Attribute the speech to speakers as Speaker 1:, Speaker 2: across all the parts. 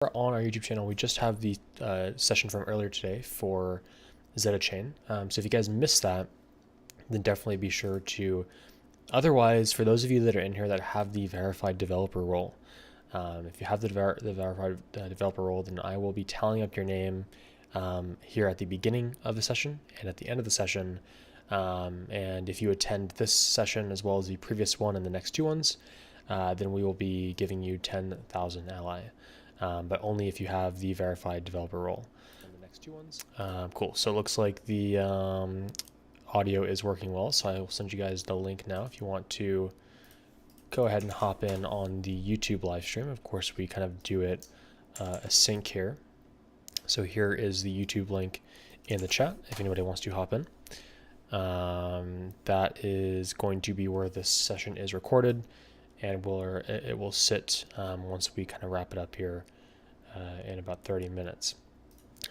Speaker 1: On our YouTube channel, we just have the session from earlier today for Zeta Chain. So if you guys missed that, then definitely be sure to. Otherwise, for those of you that are in here that have the verified developer role, if you have the verified developer role, then I will be tallying up your name here at the beginning of the session and at the end of the session. And if you attend this session as well as the previous one and the next two ones, then we will be giving you 10,000 ally. But only if you have the verified developer role. And the next two ones. Cool. So it looks like the audio is working well. So I will send you guys the link now if you want to go ahead and hop in on the YouTube live stream. Of course, we kind of do it async here. So here is the YouTube link in the chat if anybody wants to hop in. That is going to be where this session is recorded, and it will sit once we kind of wrap it up here in about 30 minutes.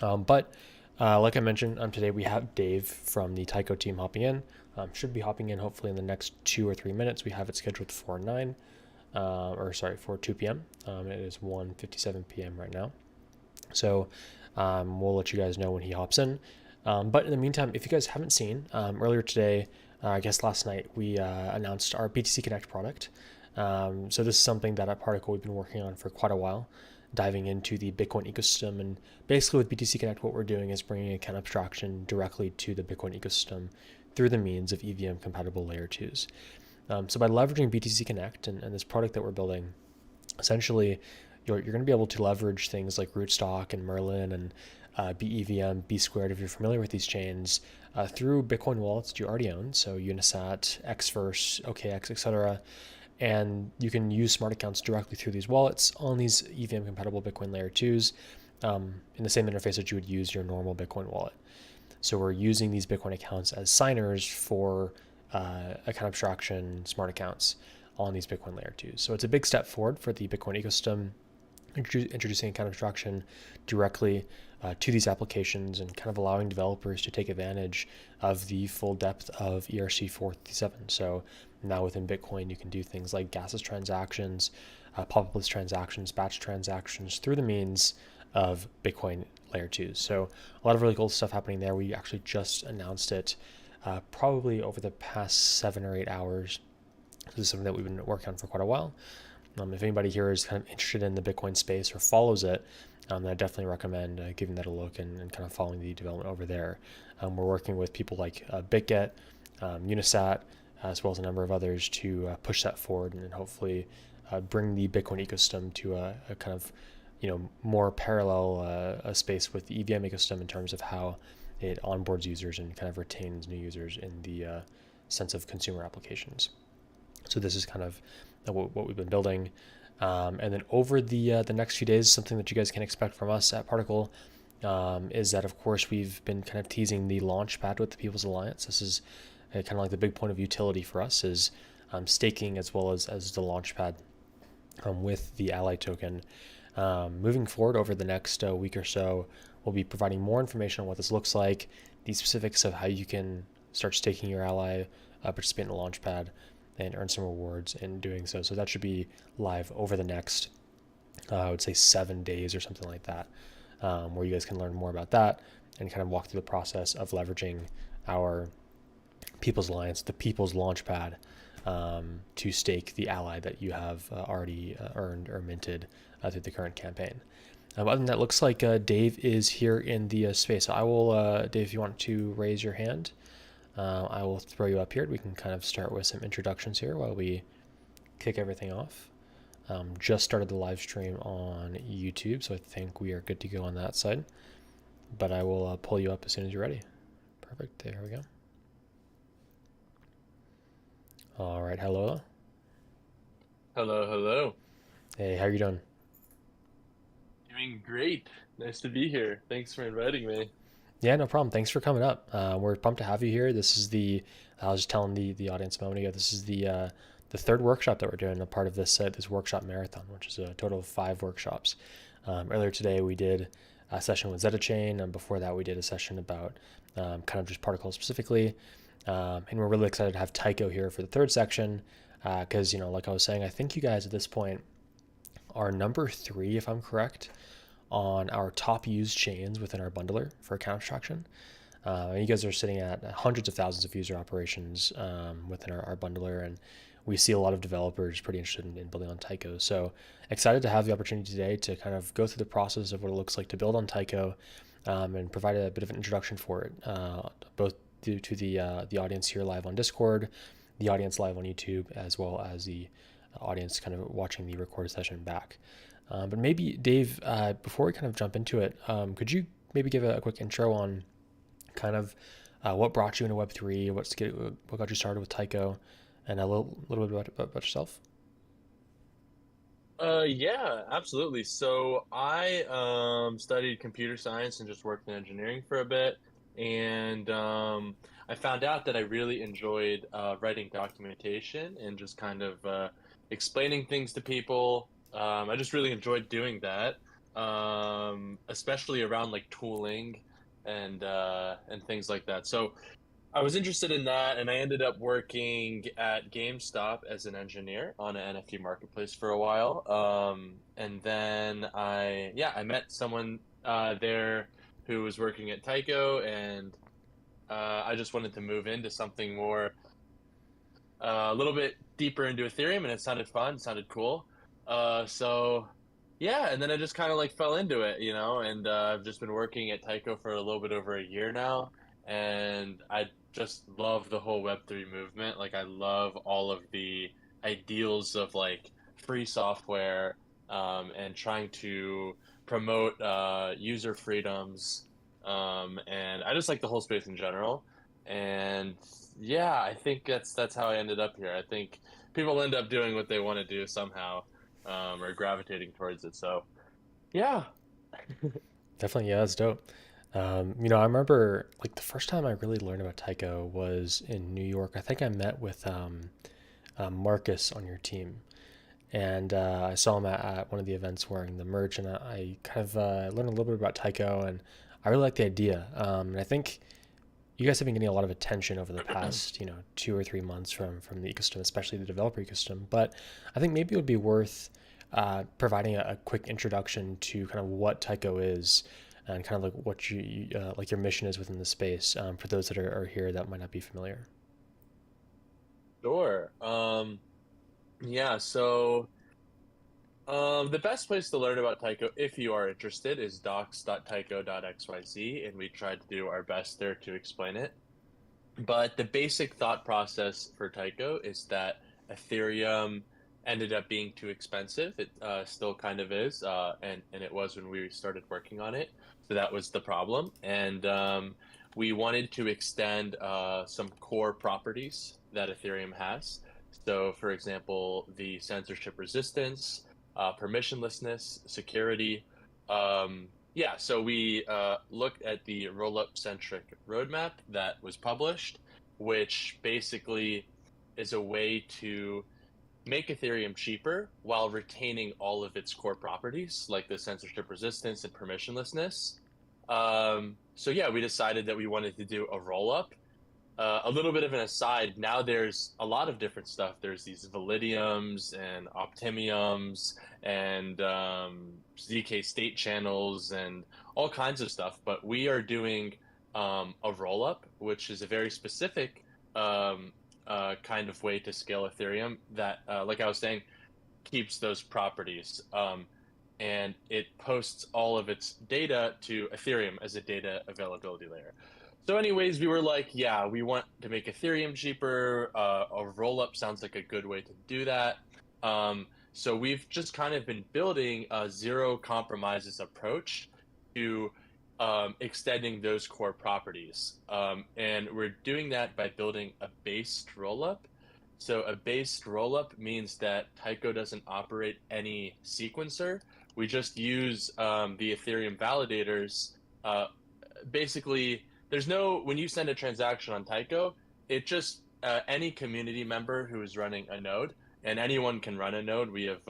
Speaker 1: But like I mentioned, today we have Dave from the Taiko team hopping in. Should be hopping in hopefully in the next 2 or 3 minutes. We have it scheduled for 2 p.m. It is 1:57 p.m. right now. So we'll let you guys know when he hops in. But in the meantime, if you guys haven't seen, earlier today, I guess last night, we announced our BTC Connect product. So this is something that at Particle we've been working on for quite a while, diving into the Bitcoin ecosystem. And basically with BTC Connect, what we're doing is bringing account abstraction directly to the Bitcoin ecosystem through the means of EVM compatible layer 2s. So by leveraging BTC Connect and this product that we're building, essentially you're going to be able to leverage things like Rootstock and Merlin and BEVM, B squared, if you're familiar with these chains, through Bitcoin wallets that you already own, so Unisat, Xverse, OKX, etc. And you can use smart accounts directly through these wallets on these EVM compatible Bitcoin layer 2s in the same interface that you would use your normal Bitcoin wallet. So we're using these Bitcoin accounts as signers for account abstraction smart accounts on these Bitcoin layer 2s. So it's a big step forward for the Bitcoin ecosystem, introducing account abstraction directly to these applications and kind of allowing developers to take advantage of the full depth of ERC-457. So now within Bitcoin, you can do things like gaseous transactions, pop-up transactions, batch transactions through the means of Bitcoin layer 2s. So a lot of really cool stuff happening there. We actually just announced it probably over the past 7 or 8 hours. This is something that we've been working on for quite a while. If anybody here is kind of interested in the Bitcoin space or follows it, then I definitely recommend giving that a look and kind of following the development over there. We're working with people like BitGet, Unisat, as well as a number of others to push that forward and hopefully bring the Bitcoin ecosystem to a kind of more parallel space with the EVM ecosystem in terms of how it onboards users and kind of retains new users in the sense of consumer applications. So this is kind of what we've been building. And then over the next few days, something that you guys can expect from us at Particle is that, of course, we've been kind of teasing the launch pad with the People's Alliance. This is kind of like the big point of utility for us is staking as well as the launch pad with the Ally token. Moving forward over the next week or so, we'll be providing more information on what this looks like, the specifics of how you can start staking your Ally, participate in the launch pad, and earn some rewards in doing so. So that should be live over the next, I would say 7 days or something like that, where you guys can learn more about that and kind of walk through the process of leveraging our People's Alliance, the People's Launchpad, to stake the Ally that you have already earned or minted through the current campaign. Other than that, looks like Dave is here in the space. So I will, Dave, if you want to raise your hand, I will throw you up here. We can kind of start with some introductions here while we kick everything off. Just started the live stream on YouTube, so I think we are good to go on that side. But I will pull you up as soon as you're ready. Perfect. There we go. All right. Hello.
Speaker 2: Hello, hello.
Speaker 1: Hey, how are you doing?
Speaker 2: Doing great. Nice to be here. Thanks for inviting me.
Speaker 1: Yeah, no problem. Thanks for coming up. We're pumped to have you here. This is I was just telling the audience a moment ago, this is the third workshop that we're doing, a part of this workshop marathon, which is a total of 5 workshops. Earlier today, we did a session with Zeta Chain, and before that, we did a session about kind of just protocols specifically. And we're really excited to have Taiko here for the third section, because, like I was saying, I think you guys at this point are number 3, if I'm correct, on our top used chains within our bundler for account abstraction. And you guys are sitting at hundreds of thousands of user operations within our bundler, and we see a lot of developers pretty interested in building on Taiko. So excited to have the opportunity today to kind of go through the process of what it looks like to build on Taiko, and provide a bit of an introduction for it, both due to the audience here live on Discord, the audience live on YouTube, as well as the audience kind of watching the recorded session back. But maybe Dave, before we kind of jump into it, could you maybe give a quick intro on kind of what brought you into Web3, what got you started with Taiko, and a little bit about yourself?
Speaker 2: Yeah, absolutely. So I studied computer science and just worked in engineering for a bit, and I found out that I really enjoyed writing documentation and just kind of explaining things to people. I just really enjoyed doing that, especially around like tooling and things like that. So I was interested in that, and I ended up working at GameStop as an engineer on an NFT marketplace for a while. And then I met someone there who was working at Taiko, and I just wanted to move into something more, a little bit deeper into Ethereum, and it sounded fun, sounded cool. So yeah, and then I just kind of like fell into it, and I've just been working at Taiko for a little bit over a year now, and I just love the whole Web3 movement. Like I love all of the ideals of like free software, and trying to promote user freedoms, and I just like the whole space in general. And yeah, I think that's how I ended up here. I think people end up doing what they want to do somehow, or gravitating towards it. So yeah.
Speaker 1: Definitely, yeah, that's dope. I remember like the first time I really learned about Taiko was in New York. I think I met with Marcus on your team, and I saw him at one of the events wearing the merch, and I kind of learned a little bit about Taiko, and I really like the idea. And I think you guys have been getting a lot of attention over the past, 2 or 3 months from the ecosystem, especially the developer ecosystem. But I think maybe it would be worth providing a quick introduction to kind of what Taiko is and kind of like what like your mission is within the space, for those that are here that might not be familiar.
Speaker 2: Sure. Yeah, so the best place to learn about Taiko, if you are interested, is docs.taiko.xyz, and we tried to do our best there to explain it. But the basic thought process for Taiko is that Ethereum ended up being too expensive. It still kind of is, and it was when we started working on it. So that was the problem. And we wanted to extend some core properties that Ethereum has. So, for example, the censorship resistance, permissionlessness, security. Yeah, so we looked at the rollup centric roadmap that was published, which basically is a way to make Ethereum cheaper while retaining all of its core properties, like the censorship resistance and permissionlessness. So yeah, we decided that we wanted to do a rollup. A little bit of an aside, now there's a lot of different stuff. There's these Validiums and Optimiums and ZK state channels and all kinds of stuff. But we are doing a rollup, which is a very specific kind of way to scale Ethereum that, like I was saying, keeps those properties. And it posts all of its data to Ethereum as a data availability layer. So, anyways, we were like, yeah, we want to make Ethereum cheaper. A rollup sounds like a good way to do that. So, we've just kind of been building a zero compromises approach to extending those core properties. And we're doing that by building a based rollup. So, a based rollup means that Taiko doesn't operate any sequencer. We just use the Ethereum validators. Basically, there's no, when you send a transaction on Taiko, it just any community member who is running a node, and anyone can run a node. We have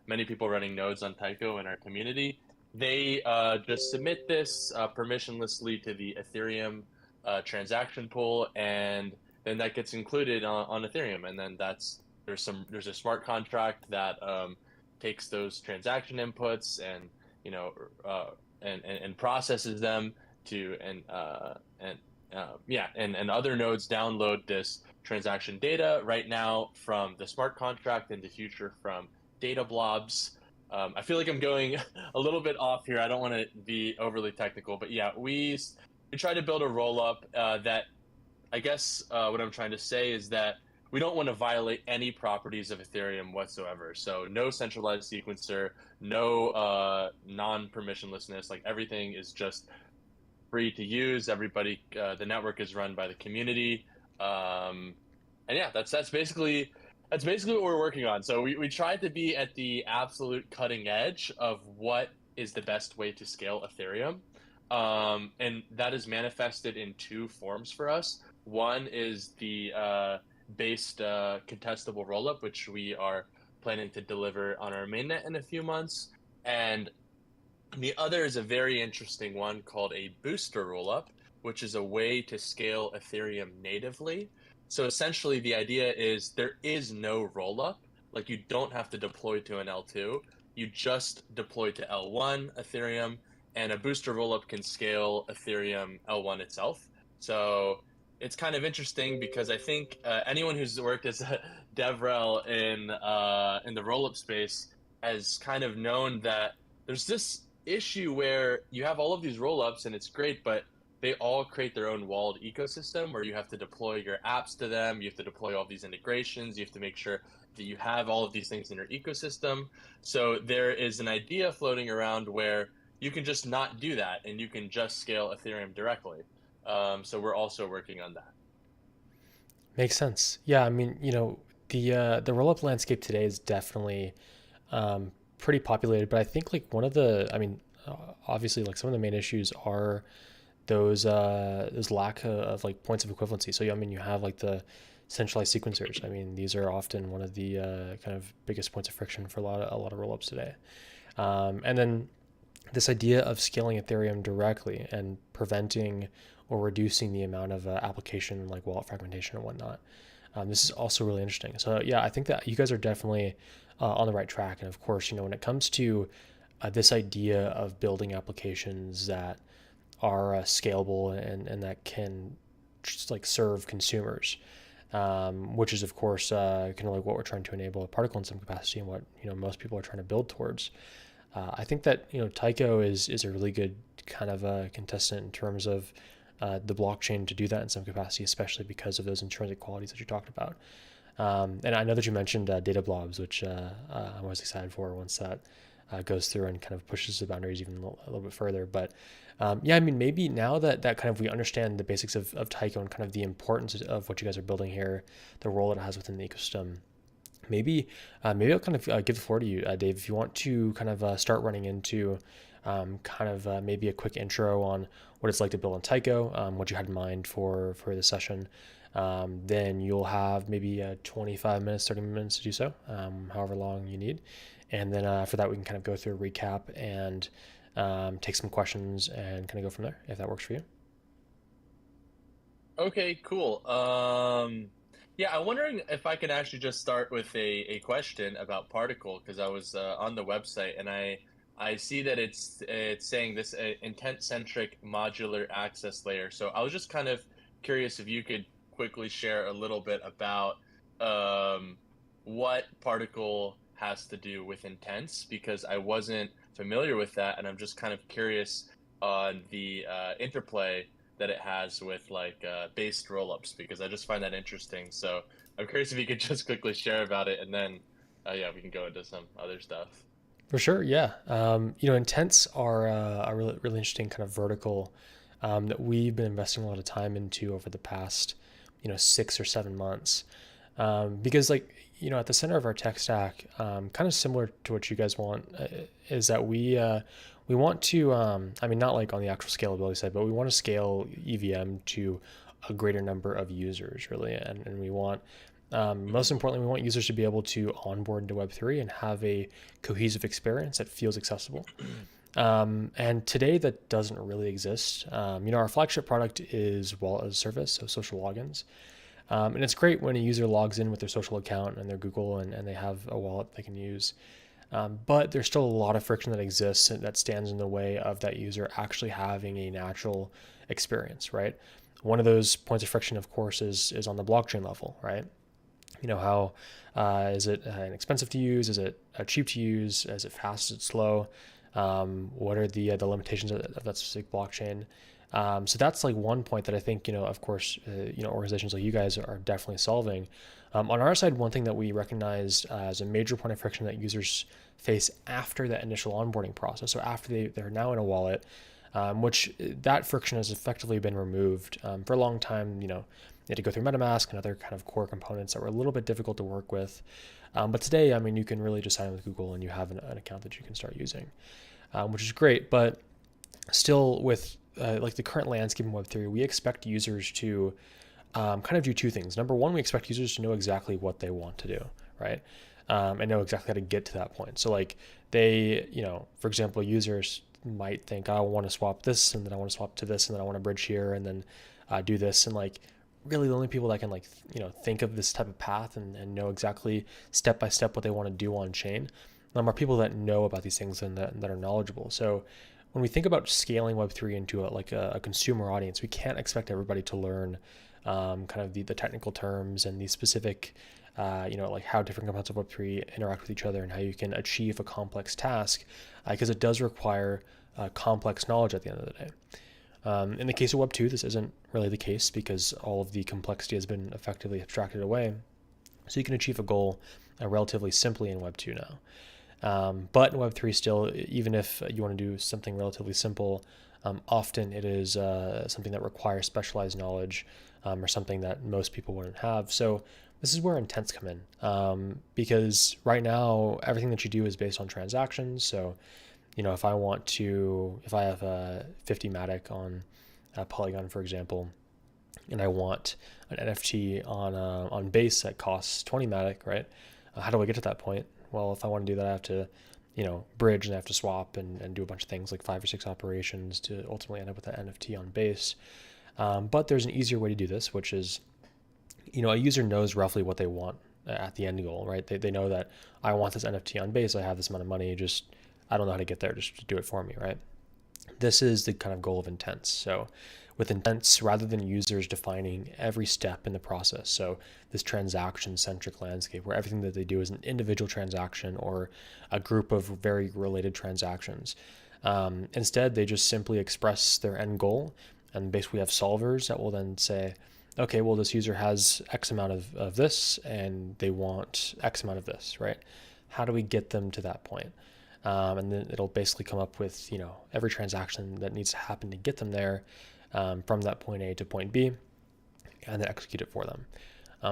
Speaker 2: many people running nodes on Taiko in our community. They just submit this permissionlessly to the Ethereum transaction pool, and then that gets included on Ethereum. And then there's a smart contract that takes those transaction inputs and uh, and processes them to and other nodes download this transaction data right now from the smart contract, in the future from data blobs. I feel like I'm going a little bit off here. I don't want to be overly technical, but yeah, we try to build a roll up that, I guess what I'm trying to say is that we don't want to violate any properties of Ethereum whatsoever. So no centralized sequencer, no non-permissionlessness. Like everything is just free to use. Everybody, the network is run by the community, and yeah, that's basically what we're working on. So we tried to be at the absolute cutting edge of what is the best way to scale Ethereum, and that is manifested in two forms for us. One is the based contestable rollup, which we are planning to deliver on our mainnet in a few months, and the other is a very interesting one called a booster rollup, which is a way to scale Ethereum natively. So essentially, the idea is there is no rollup. Like you don't have to deploy to an L2. You just deploy to L1 Ethereum, and a booster rollup can scale Ethereum L1 itself. So it's kind of interesting because I think anyone who's worked as a DevRel in the rollup space has kind of known that there's this issue where you have all of these rollups and it's great, but they all create their own walled ecosystem where you have to deploy your apps to them, you have to deploy all these integrations, you have to make sure that you have all of these things in your ecosystem. So there is an idea floating around where you can just not do that and you can just scale Ethereum directly. So we're also working on that.
Speaker 1: Makes sense. Yeah, I mean, the rollup landscape today is definitely pretty populated, but I think like one of the, I mean, obviously like some of the main issues are those lack of like points of equivalency. So yeah, I mean, you have like the centralized sequencers. I mean, these are often one of the kind of biggest points of friction for a lot of rollups today. And then this idea of scaling Ethereum directly and preventing or reducing the amount of application like wallet fragmentation and whatnot. This is also really interesting. So yeah, I think that you guys are definitely on the right track. And of course, when it comes to this idea of building applications that are scalable and that can just like serve consumers, which is of course kind of like what we're trying to enable at Particle in some capacity and what most people are trying to build towards. I think that Taiko is a really good kind of a contestant in terms of the blockchain to do that in some capacity, especially because of those intrinsic qualities that you talked about. And I know that you mentioned data blobs, which I'm always excited for once that goes through and kind of pushes the boundaries even a little bit further. But yeah, I mean, maybe now that kind of we understand the basics of Taiko and kind of the importance of what you guys are building here, the role it has within the ecosystem, maybe I'll kind of give the floor to you, Dave, if you want to kind of start running into maybe a quick intro on what it's like to build on Taiko, what you had in mind for the session. Then you'll have maybe 25 minutes, 30 minutes to do so, however long you need. And then after that, we can kind of go through a recap and take some questions and kind of go from there, if that works for you.
Speaker 2: Okay, cool. Yeah, I'm wondering if I can actually just start with a question about Particle, because I was on the website and I see that it's saying this intent-centric modular access layer. So I was just kind of curious if you could quickly share a little bit about um, what Particle has to do with intents, because I wasn't familiar with that, and I'm just kind of curious on the interplay that it has with like based rollups, because I just find that interesting. So I'm curious if you could just quickly share about it, and then yeah, we can go into some other stuff.
Speaker 1: For sure, yeah. Intents are a really, really interesting kind of vertical that we've been investing a lot of time into over the past, 6 or 7 months. Because, like, at the center of our tech stack, kind of similar to what you guys want, is that we want to, I mean, not like on the actual scalability side, but we want to scale EVM to a greater number of users, really, and we want most importantly, we want users to be able to onboard into Web3 and have a cohesive experience that feels accessible. And today that doesn't really exist. Our flagship product is wallet as a service, so social logins. And it's great when a user logs in with their social account and their Google and they have a wallet they can use. But there's still a lot of friction that exists and that stands in the way of that user actually having a natural experience, right? One of those points of friction, of course, is on the blockchain level, right? How is it inexpensive to use? Is it cheap to use? Is it fast? Is it slow? What are the limitations of that specific blockchain? So that's like one point that I think, of course, organizations like you guys are definitely solving. On our side, one thing that we recognized as a major point of friction that users face after that initial onboarding process, so after they're now in a wallet, which that friction has effectively been removed. For a long time, you had to go through MetaMask and other kind of core components that were a little bit difficult to work with. But today, I mean, you can really just sign in with Google and you have an account that you can start using, which is great. But still, with like the current landscape in Web3, we expect users to kind of do two things. Number one, we expect users to know exactly what they want to do, right? And know exactly how to get to that point. So like they, for example, users might think, I want to swap this, and then I want to swap to this, and then I want to bridge here, and then do this. And like really the only people that can like, think of this type of path and know exactly step by step what they want to do on chain are people that know about these things and that are knowledgeable. So when we think about scaling Web3 into a consumer audience, we can't expect everybody to learn kind of the technical terms and the specific, like how different components of Web3 interact with each other and how you can achieve a complex task, because it does require complex knowledge at the end of the day. In the case of Web2, this isn't really the case because all of the complexity has been effectively abstracted away. So you can achieve a goal relatively simply in Web2 now. But in Web3 still, even if you want to do something relatively simple, often it is something that requires specialized knowledge, or something that most people wouldn't have. So this is where intents come in, because right now everything that you do is based on transactions. So if I have a 50 Matic on Polygon, for example, and I want an NFT on base that costs 20 Matic, right? How do I get to that point? Well, if I want to do that, I have to, bridge, and I have to swap and do a bunch of things like 5 or 6 operations to ultimately end up with that NFT on base. But there's an easier way to do this, which is, a user knows roughly what they want at the end goal, right? They know that I want this NFT on base. I have this amount of money. I don't know how to get there. Just do it for me, right? This is the kind of goal of intents. So with intents, rather than users defining every step in the process, so this transaction-centric landscape where everything that they do is an individual transaction or a group of very related transactions, instead they just simply express their end goal, and basically have solvers that will then say, okay, well, this user has X amount of this and they want X amount of this, right? How do we get them to that point? And then it'll basically come up with, every transaction that needs to happen to get them there, from that point A to point B, and then execute it for them.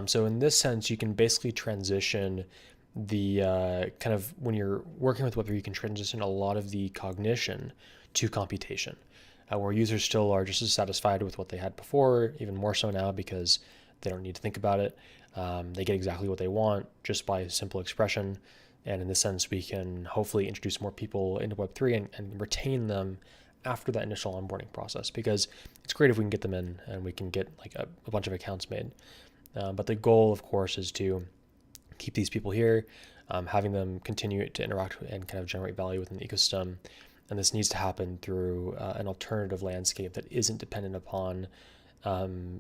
Speaker 1: So in this sense, you can basically transition the kind of, when you're working with Web3, you can transition a lot of the cognition to computation, where users still are just as satisfied with what they had before, even more so now because they don't need to think about it. They get exactly what they want just by simple expression. And in this sense, we can hopefully introduce more people into Web3 and retain them after that initial onboarding process, because it's great if we can get them in and we can get like a bunch of accounts made. But the goal, of course, is to keep these people here, having them continue to interact and kind of generate value within the ecosystem. And this needs to happen through an alternative landscape that isn't dependent upon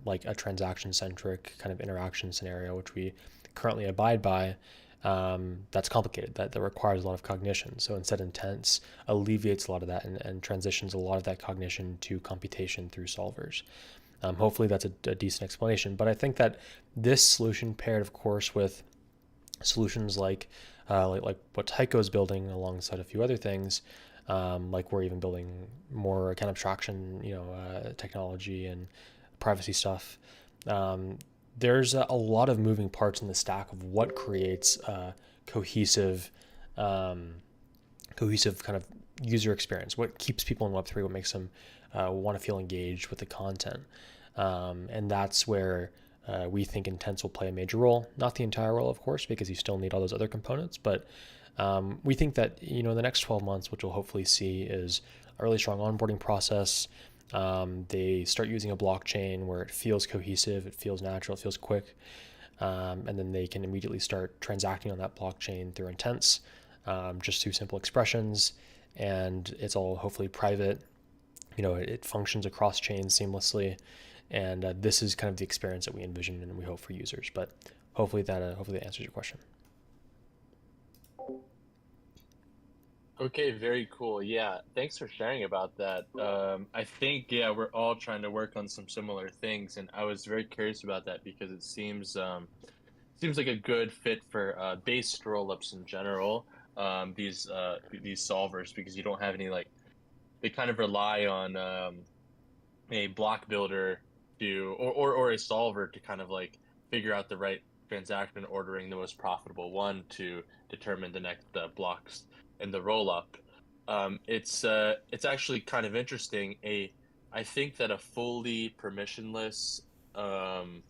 Speaker 1: like a transaction-centric kind of interaction scenario, which we currently abide by. That's complicated, that requires a lot of cognition. So instead, intents alleviates a lot of that and transitions a lot of that cognition to computation through solvers. Hopefully that's a decent explanation. But I think that this solution, paired, of course, with solutions like what Taiko is building alongside a few other things, like we're even building more account abstraction, technology and privacy stuff. There's a lot of moving parts in the stack of what creates a cohesive kind of user experience, what keeps people in Web3, what makes them want to feel engaged with the content. And that's where we think intents will play a major role. Not the entire role, of course, because you still need all those other components, but we think that, in the next 12 months, what you'll hopefully see is a really strong onboarding process. They start using a blockchain where it feels cohesive, it feels natural, it feels quick, and then they can immediately start transacting on that blockchain through intents. just through simple expressions, and it's all hopefully private. It functions across chains seamlessly, and this is kind of the experience that we envision and we hope for users. But hopefully that answers your question.
Speaker 2: Okay, very cool. Yeah, thanks for sharing about that. I think, yeah, we're all trying to work on some similar things, and I was very curious about that because it seems like a good fit for based rollups in general. These solvers, because you don't have any like, they kind of rely on a block builder to or a solver to kind of like figure out the right transaction ordering, the most profitable one to determine the next blocks in the roll up. It's actually kind of interesting. I think that a fully permissionless um,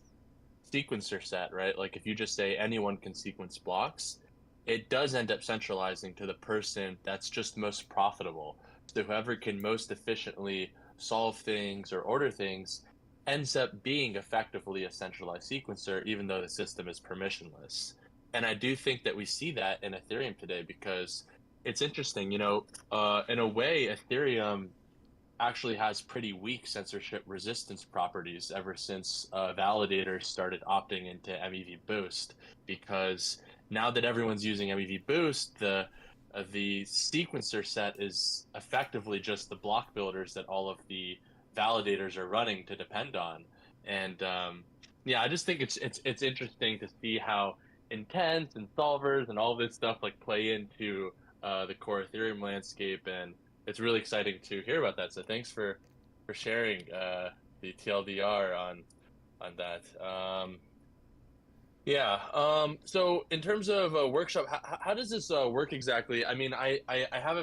Speaker 2: sequencer set, right? Like if you just say anyone can sequence blocks, it does end up centralizing to the person that's just most profitable. So whoever can most efficiently solve things or order things ends up being effectively a centralized sequencer, even though the system is permissionless. And I do think that we see that in Ethereum today because it's interesting, in a way, Ethereum actually has pretty weak censorship resistance properties ever since validators started opting into MEV Boost. Because now that everyone's using MEV Boost, the sequencer set is effectively just the block builders that all of the validators are running to depend on. And yeah, I just think it's interesting to see how intents and solvers and all this stuff like play into the core Ethereum landscape, and it's really exciting to hear about that. So thanks for sharing the TLDR on that. Yeah. So in terms of a workshop, how does this work exactly? I mean, I have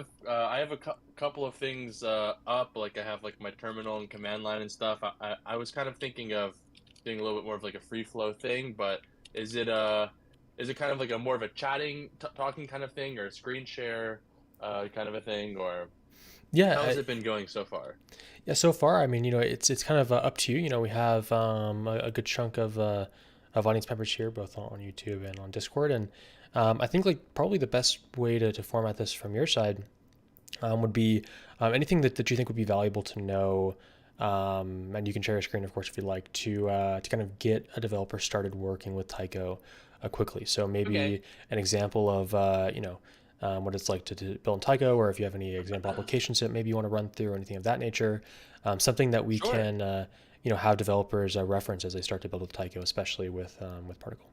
Speaker 2: a couple of things up. Like I have like my terminal and command line and stuff. I was kind of thinking of doing a little bit more of like a free flow thing, but is it uh is it kind of like a more of a chatting, talking kind of thing, or a screen share kind of a thing, or
Speaker 1: Yeah,
Speaker 2: how has it been going so far?
Speaker 1: yeah. So far, I mean, it's kind of up to you. We have a good chunk of audience members here, both on YouTube and on Discord, and I think like probably the best way to format this from your side would be anything that you think would be valuable to know. And you can share your screen, of course, if you'd like to kind of get a developer started working with Taiko quickly. So
Speaker 2: Okay.
Speaker 1: maybe an example of what it's like to build in Taiko, or if you have any example applications that maybe you want to run through or anything of that nature. Something that we
Speaker 2: Sure.
Speaker 1: can have developers reference as they start to build with Taiko, especially with Particle.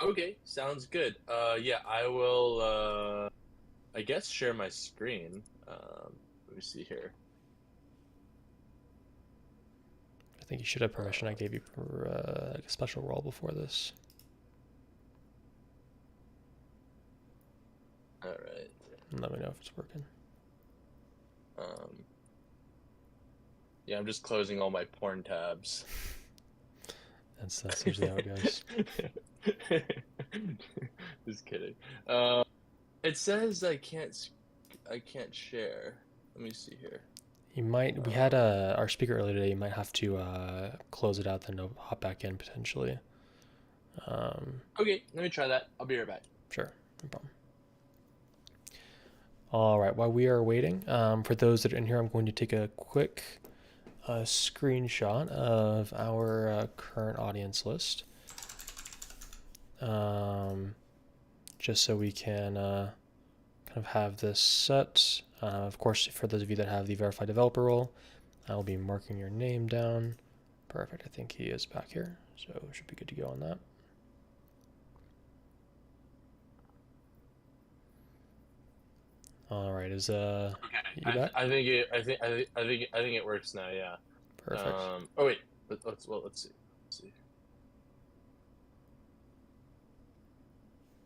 Speaker 2: Okay, sounds good. Yeah, I will. I guess share my screen. Let me see here.
Speaker 1: I think you should have permission. I
Speaker 2: Uh,
Speaker 1: gave you a special role before this.
Speaker 2: all right.
Speaker 1: Let me know if it's working.
Speaker 2: Um, yeah, I'm just closing all my porn tabs.
Speaker 1: That's usually how it goes.
Speaker 2: Just kidding. It says I can't share. Let me see here.
Speaker 1: You might. We had
Speaker 2: Um,
Speaker 1: our speaker earlier today. You might have to close it out, then hop back in potentially. Um,
Speaker 2: okay, let me try that. I'll be right back.
Speaker 1: sure, no problem. All right. While we are waiting, for those that are in here, I'm going to take a quick screenshot of our current audience list, um, just so we can kind of have this set. Of course, for those of you that have the verified developer role, I'll be marking your name down. Perfect. I think he is back here, so should be good to go on that. All right. Is
Speaker 2: Okay,
Speaker 1: you back?
Speaker 2: I think it works now. Yeah.
Speaker 1: Perfect.
Speaker 2: Oh wait. Let's see. Let's see.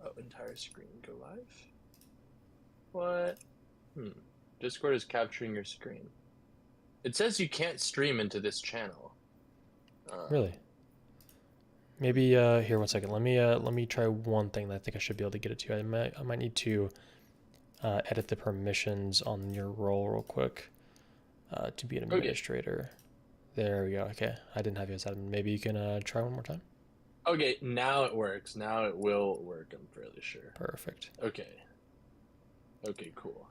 Speaker 2: Oh, entire screen go live. What? Hmm. Discord is capturing your screen. It says you can't stream into this channel.
Speaker 1: Really? Maybe here 1 second. Let me try one thing that I think I should be able to get it to. I might need to edit the permissions on your role real quick to be an
Speaker 2: Okay.
Speaker 1: administrator. There we go. Okay, I didn't have you as admin. Maybe you can try one more time.
Speaker 2: Okay, now it works. Now it will work, I'm fairly sure.
Speaker 1: Perfect.
Speaker 2: Okay. Okay, cool.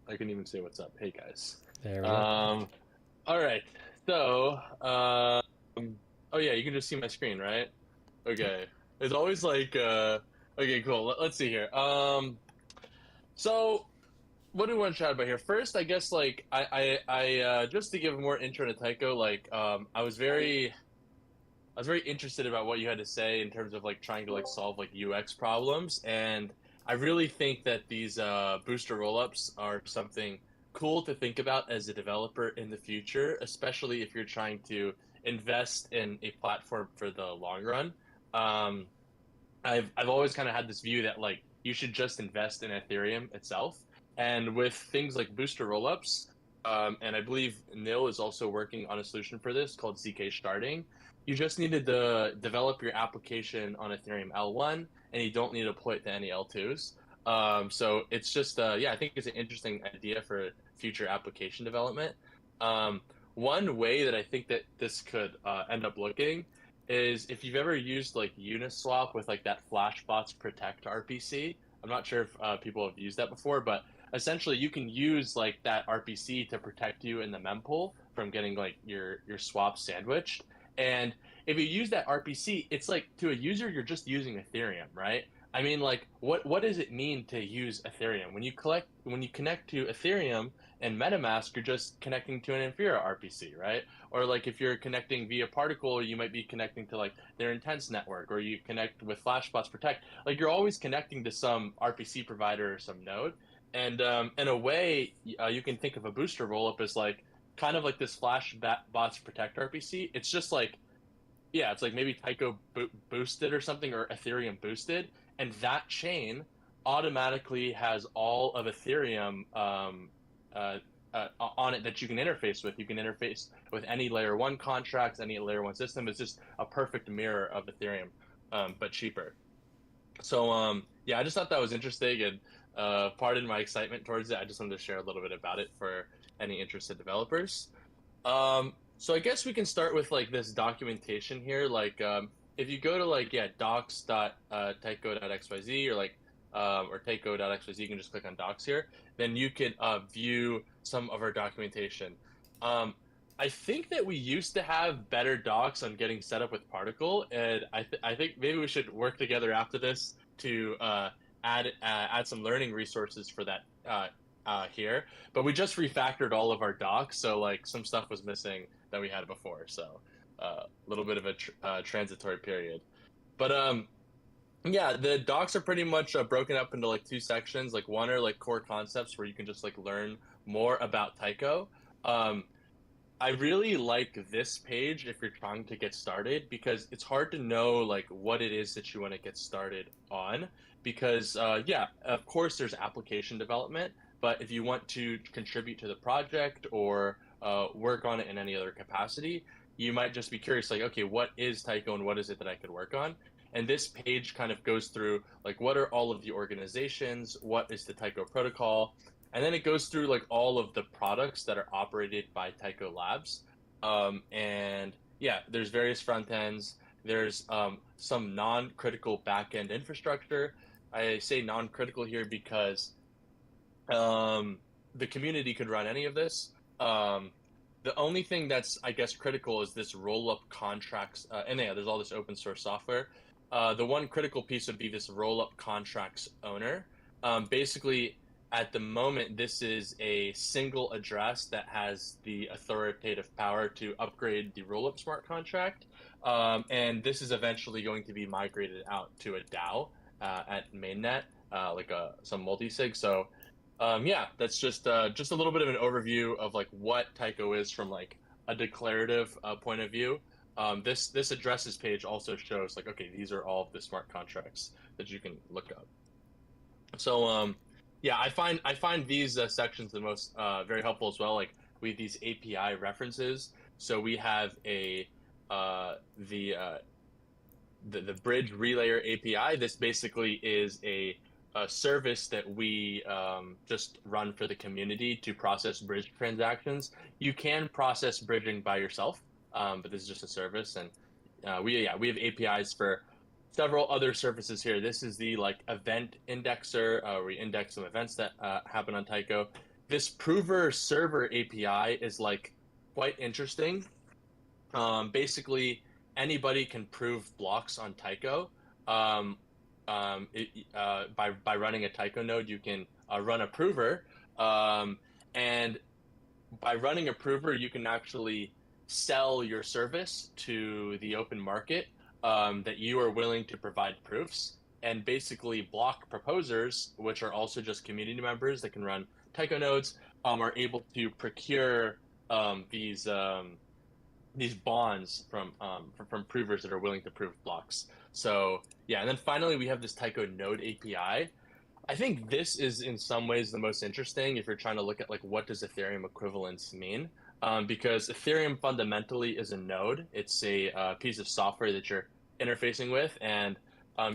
Speaker 2: I can even say what's up. Hey guys.
Speaker 1: There we go.
Speaker 2: Um, all right. So, oh yeah, you can just see my screen, right?
Speaker 1: Yep.
Speaker 2: Okay. It's always like okay, cool. Let's see here. So what do we want to chat about here? First, I guess like I just to give more intro to Taiko, like I was very interested about what you had to say in terms of like trying to like solve like UX problems, and I really think that these booster rollups are something cool to think about as a developer in the future, especially if you're trying to invest in a platform for the long run. Um, I've always kind of had this view that like you should just invest in Ethereum itself, and with things like booster rollups, and I believe Nil is also working on a solution for this called ZK Sharding. You just needed to develop your application on Ethereum L1, and you don't need to deploy it to any L2s. So it's just yeah, I think it's an interesting idea for future application development. Um, One way that I think that this could end up looking is if you've ever used like Uniswap with like that Flashbots Protect RPC. I'm not sure if people have used that before, but essentially you can use like that RPC to protect you in the mempool from getting like your swap sandwiched. And if you use that RPC, it's like to a user you're just using Ethereum, right? I mean, like, what does it mean to use Ethereum? When you connect to Ethereum and MetaMask, you're just connecting to an inferior RPC, right? Or like if you're connecting via particle, you might be connecting to like their intense network, or you connect with flashbots protect. Like you're always connecting to some RPC provider or some node. And in a way, you can think of a booster rollup as like kind of like this flashbots protect RPC. It's just like yeah, it's like maybe Taiko boosted or something, or Ethereum boosted, and that chain automatically has all of Ethereum uh, on it that you can interface with. You can interface with any layer one contracts, any layer one system. It's just a perfect mirror of Ethereum, but cheaper. So yeah, I just thought that was interesting, and pardon my excitement towards it. I just wanted to share a little bit about it for any interested developers. So I guess we can start with like this documentation here. Like, if you go to like yeah docs.taiko.xyz or like or taiko.xyz, you can just click on docs here. Then you can view some of our documentation. Um, I think that we used to have better docs on getting set up with Particle, and I think maybe we should work together after this to add some learning resources for that here. But we just refactored all of our docs, so like some stuff was missing that we had before. So a little bit of a transitory period. But yeah, the docs are pretty much broken up into like two sections. Like one are like core concepts where you can just like learn more about Taiko. Um, I really like this page if you're trying to get started because it's hard to know like what it is that you want to get started on because yeah, of course there's application development, but if you want to contribute to the project or work on it in any other capacity, you might just be curious like okay, what is Taiko and what is it that I could work on? And this page kind of goes through like what are all of the organizations, what is the Taiko protocol, and then it goes through like all of the products that are operated by Taiko Labs. And yeah, there's various front ends. There's some non-critical back-end infrastructure. I say non-critical here because um, the community could run any of this. Um, the only thing that's, I guess, critical is this roll-up contracts. And yeah, there's all this open source software. The one critical piece would be this roll-up contracts owner. Basically, at the moment, this is a single address that has the authoritative power to upgrade the roll-up smart contract. And this is eventually going to be migrated out to a DAO at mainnet, like some multi-sig. So yeah, that's just a little bit of an overview of like what Taiko is from like a declarative point of view. This addresses page also shows like okay, these are all of the smart contracts that you can look up. So yeah, I find these sections the most very helpful as well. Like we have these API references. So we have a the bridge relayer API. This basically is a service that we just run for the community to process bridge transactions. You can process bridging by yourself, but this is just a service, and we have APIs for several other surfaces here. This is the like event indexer. We index some events that happen on Taiko. This prover server API is like quite interesting. Basically, anybody can prove blocks on Taiko. Um, by running a Taiko node, you can run a prover, and by running a prover, you can actually sell your service to the open market that you are willing to provide proofs. And basically, block proposers, which are also just community members that can run Taiko nodes, are able to procure um, these um, these bonds from provers that are willing to prove blocks. So yeah, and then finally we have this Taiko node API. I think this is in some ways the most interesting if you're trying to look at like what does Ethereum equivalence mean? Because Ethereum fundamentally is a node. It's a piece of software that you're interfacing with, and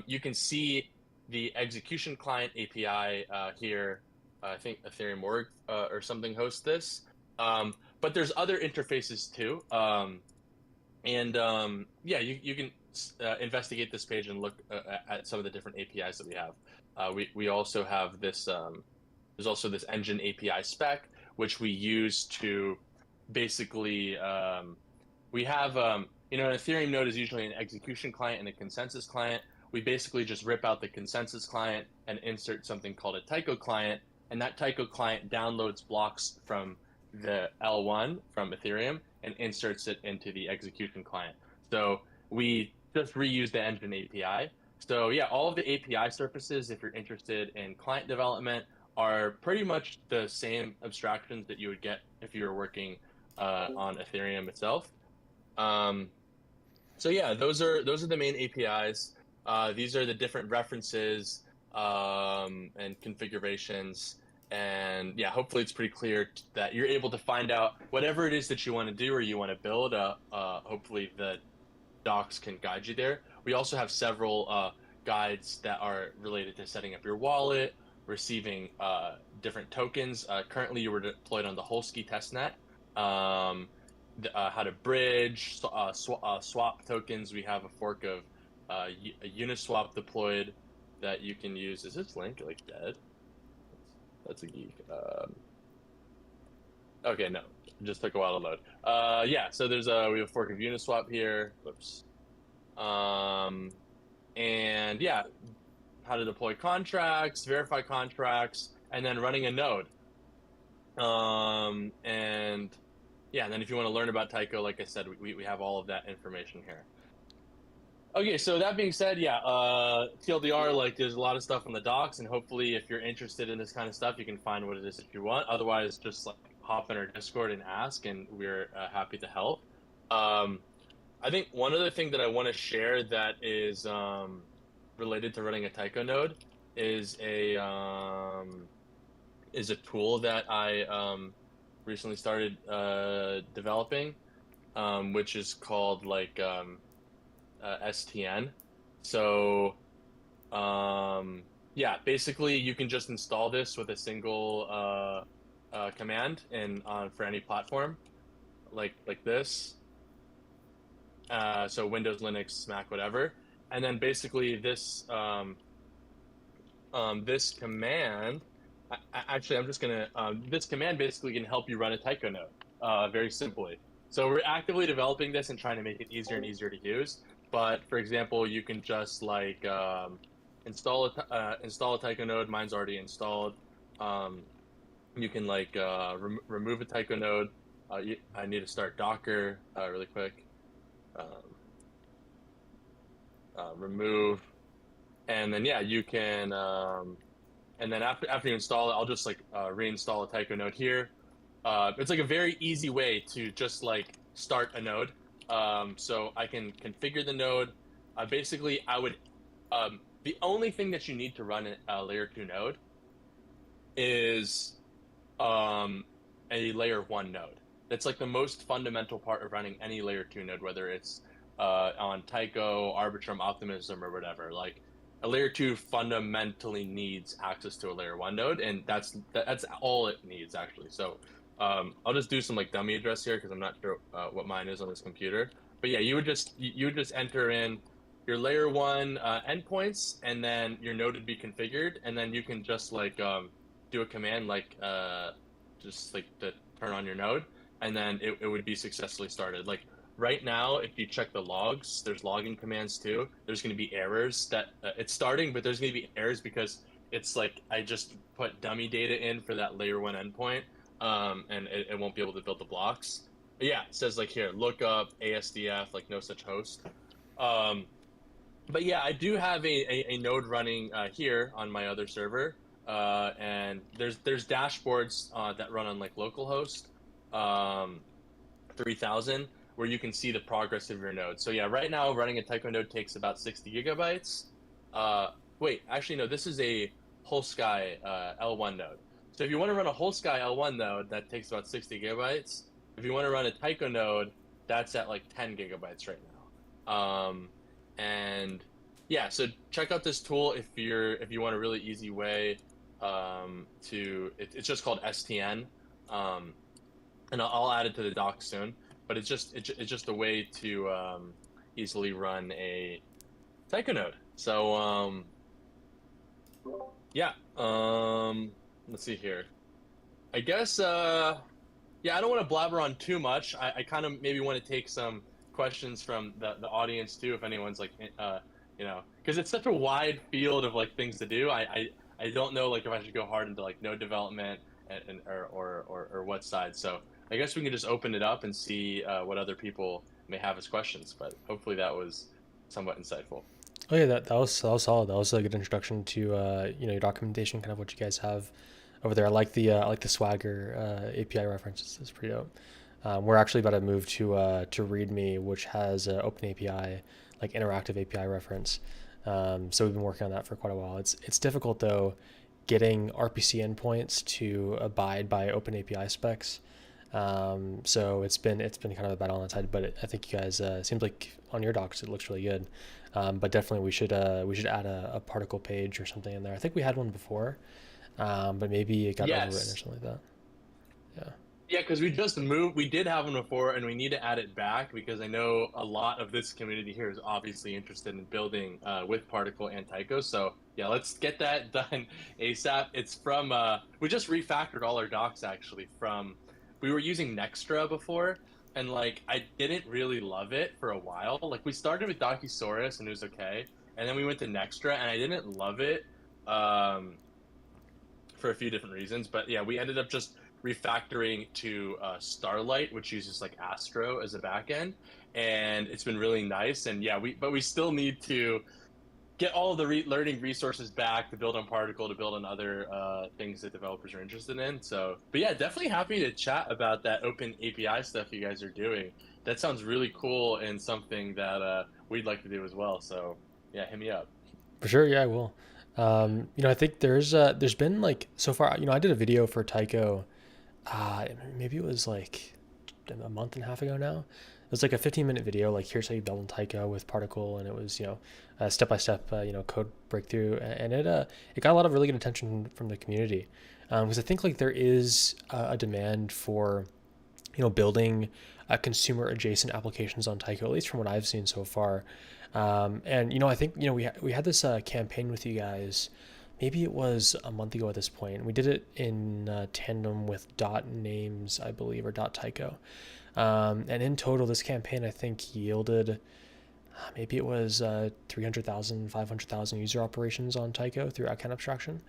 Speaker 2: you can see the execution client API here. I think Ethereum org or something hosts this, but there's other interfaces too. And yeah, you can investigate this page and look at some of the different APIs that we have. We also have this. There's also this engine API spec, which we use to basically. We have an Ethereum node is usually an execution client and a consensus client. We basically just rip out the consensus client and insert something called a Taiko client, and that Taiko client downloads blocks from the L1 from Ethereum and inserts it into the execution client. So we just reuse the engine API. So yeah, all of the API surfaces, if you're interested in client development, are pretty much the same abstractions that you would get if you were working on Ethereum itself. Um, so yeah, those are the main APIs. These are the different references and configurations. And yeah, hopefully it's pretty clear that you're able to find out whatever it is that you want to do or you want to build. Hopefully the docs can guide you there. We also have several guides that are related to setting up your wallet, receiving different tokens. Currently, you were deployed on the Holsky testnet. Um, how to bridge, swap tokens. We have a fork of a Uniswap deployed that you can use. Is this link like dead? That's a geek. Okay, no, it just took a while to load. Yeah, so we have a fork of Uniswap here. Whoops. Um, and yeah, how to deploy contracts, verify contracts, and then running a node. And yeah, and then if you want to learn about Taiko, like I said, we have all of that information here. Okay, so that being said, yeah, TLDR, like there's a lot of stuff on the docs, and hopefully if you're interested in this kind of stuff, you can find what it is that you want. Otherwise, just like hop in our Discord and ask, and we're happy to help. Um, I think one other thing that I want to share that is related to running a Taiko node is a tool that I recently started developing, which is called like STN. So yeah, basically you can just install this with a single command and on for any platform like this. So Windows, Linux, Mac, whatever. And then basically this command. Actually, I'm just gonna. This command basically can help you run a Taiko node very simply. So we're actively developing this and trying to make it easier and easier to use. But for example, you can just like install a Taiko node. Mine's already installed. Um, you can like remove a Taiko node. I need to start Docker really quick. Um, remove, and then yeah, you can. And then after you install it, I'll just like reinstall a Taiko node here. It's like a very easy way to just like start a node. So I can configure the node. Basically, I would the only thing that you need to run a layer 2 node is a layer 1 node. That's like the most fundamental part of running any layer 2 node, whether it's on Taiko, Arbitrum, Optimism, or whatever. Like a layer 2 fundamentally needs access to a layer 1 node, and that's all it needs actually. So I'll just do some like dummy address here because I'm not sure what mine is on this computer. But yeah, you would just enter in your layer one endpoints, and then your node would be configured, and then you can just like do a command like just like to turn on your node, and then it would be successfully started. Like right now, if you check the logs, there's logging commands too. There's going to be errors that it's starting, but there's going to be errors because it's like I just put dummy data in for that layer one endpoint, and it won't be able to build the blocks. But yeah, it says like here, look up ASDF, like no such host. Um, but yeah, I do have a node running here on my other server, and there's dashboards that run on like localhost, um, 3000, where you can see the progress of your node. So yeah, right now running a Taiko node takes about 60 gigabytes. Uh, Wait, actually no, this is a whole sky L1 node. So if you want to run a whole sky L1 node, that takes about 60 gigabytes. If you want to run a Taiko node, that's at like 10 gigabytes right now. And yeah, so check out this tool if you want a really easy way it's just called STN. Um, and I'll add it to the doc soon. But it's just a way to easily run a Taiko node. So yeah, let's see here. I guess yeah, I don't want to blabber on too much. I kind of maybe want to take some questions from the audience too, if anyone's like because it's such a wide field of like things to do. I don't know like if I should go hard into like node development and or what side. So I guess we can just open it up and see what other people may have as questions. But hopefully that was somewhat insightful.
Speaker 1: Oh yeah, that was solid. That was a good introduction to your documentation, kind of what you guys have over there. I like the Swagger API reference. It's pretty dope. We're actually about to move to README, which has Open API, like interactive API reference. So we've been working on that for quite a while. It's difficult though, getting RPC endpoints to abide by Open API specs. So it's been kind of a battle on that side, but I think you guys seems like on your docs it looks really good. But definitely we should add a particle page or something in there. I think we had one before, but maybe it got overwritten or
Speaker 2: Yes.
Speaker 1: something like that. Yeah.
Speaker 2: Yeah, because we just moved. We did have one before, and we need to add it back because I know a lot of this community here is obviously interested in building with Particle and Taiko. So yeah, let's get that done ASAP. It's from we just refactored all our docs actually from we were using Nextra before, and like I didn't really love it for a while. Like we started with Docusaurus and it was okay, and then we went to Nextra and I didn't love it. Um, for a few different reasons. But yeah, we ended up just refactoring to Starlight, which uses like Astro as a backend, and it's been really nice. And yeah, we still need to get all of the learning resources back to build on Particle, to build on other things that developers are interested in. So, but yeah, definitely happy to chat about that open API stuff you guys are doing. That sounds really cool and something that we'd like to do as well. So yeah, hit me up.
Speaker 1: For sure, yeah, I will. I think there's been like so far. I did a video for Taiko. Maybe it was like a month and a half ago now. It was like a 15-minute video, like here's how you build in Taiko with Particle, and it was a step by step code breakthrough, and it got a lot of really good attention from the community because I think like there is a demand for building consumer adjacent applications on Taiko, at least from what I've seen so far. And I think we had this campaign with you guys. Maybe it was a month ago at this point. We did it in tandem with Dot Names, I believe, or Dot Taiko. And in total, this campaign I think yielded maybe it was 300,000, 500,000 user operations on Taiko through account abstraction.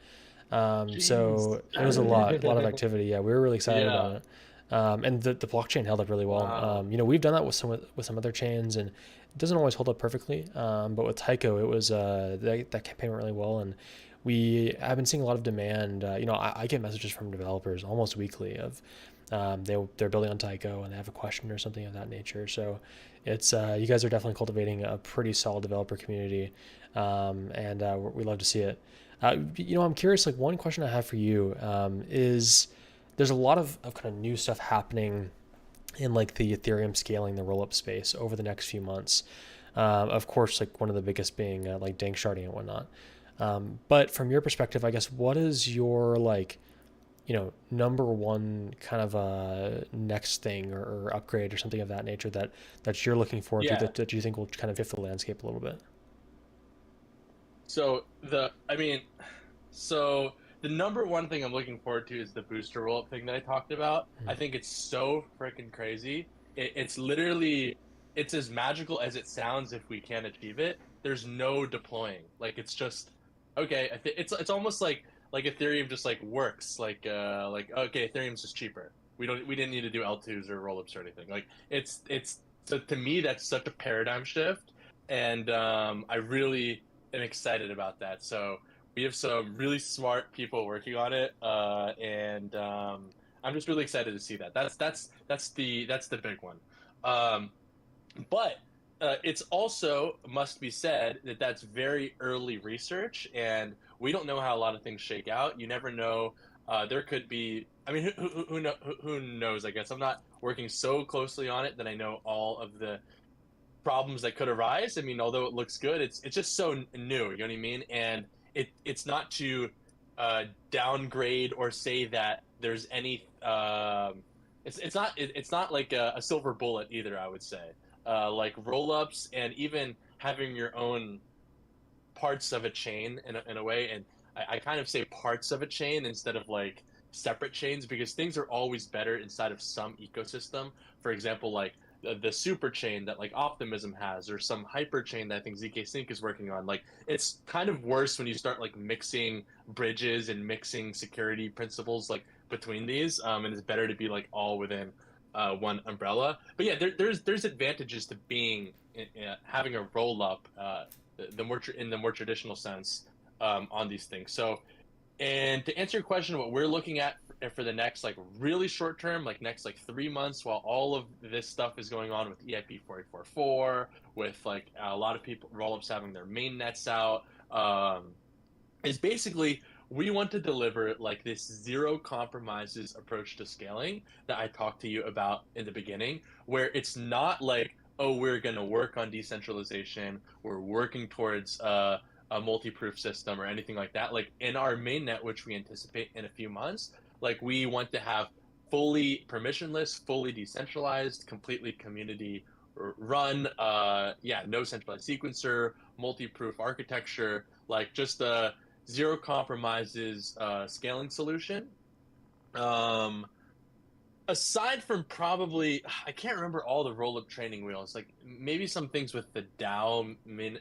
Speaker 2: Jeez.
Speaker 1: So it was a lot of activity. Yeah, we were really excited about
Speaker 2: Yeah.
Speaker 1: it. And the blockchain held up really well.
Speaker 2: Wow.
Speaker 1: We've done that with some other chains, and it doesn't always hold up perfectly. But with Taiko, it was that campaign went really well, and we have been seeing a lot of demand. I get messages from developers almost weekly of they're building on Taiko and they have a question or something of that nature. So it's you guys are definitely cultivating a pretty solid developer community, and we love to see it. I'm curious. Like one question I have for you is there's a lot of kind of new stuff happening in like the Ethereum scaling the rollup space over the next few months. Of course, like one of the biggest being like dank sharding and whatnot. But from your perspective, I guess what is your like number one kind of a next thing or upgrade or something of that nature that you're looking forward to
Speaker 2: Yeah.
Speaker 1: that you think will kind of shift the landscape a little bit?
Speaker 2: So so the number one thing I'm looking forward to is the booster roll thing that I talked about. I think it's so freaking crazy. It's literally it's as magical as it sounds if we can achieve it. There's no deploying. Like it's just okay. It's almost like Ethereum just like works. Like okay, Ethereum's just cheaper. We didn't need to do L2s or rollups or anything. Like it's so to me that's such a paradigm shift, and I really am excited about that. So we have some really smart people working on it, and I'm just really excited to see that. That's the big one. Um, but it's also must be said that that's very early research, and we don't know how a lot of things shake out. You never know. There could be. I mean, who knows? I guess I'm not working so closely on it that I know all of the problems that could arise. I mean, although it looks good, it's just so new. You know what I mean? And it's not to downgrade or say that there's any. It's not like a silver bullet either. I would say like rollups and even having your own parts of a chain in a way. And I kind of say parts of a chain instead of like separate chains because things are always better inside of some ecosystem. For example, like the super chain that like Optimism has, or some hyper chain that I think ZK Sync is working on. Like it's kind of worse when you start like mixing bridges and mixing security principles like between these. And it's better to be like all within one umbrella. But yeah, there's advantages to being having a roll up in the more traditional sense on these things. So, and to answer your question, what we're looking at for the next like really short term, like next like 3 months, while all of this stuff is going on with EIP 4844, with like a lot of people rollups having their main nets out, is basically we want to deliver like this zero compromises approach to scaling that I talked to you about in the beginning, where it's not like, oh, we're going to work on decentralization, we're working towards a multi-proof system or anything like that. Like in our mainnet, which we anticipate in a few months, like we want to have fully permissionless, fully decentralized, completely community run, yeah, no centralized sequencer, multi-proof architecture, like just a zero compromises scaling solution. Um, Aside from probably, I can't remember all the roll up training wheels. Like maybe some things with the DAO may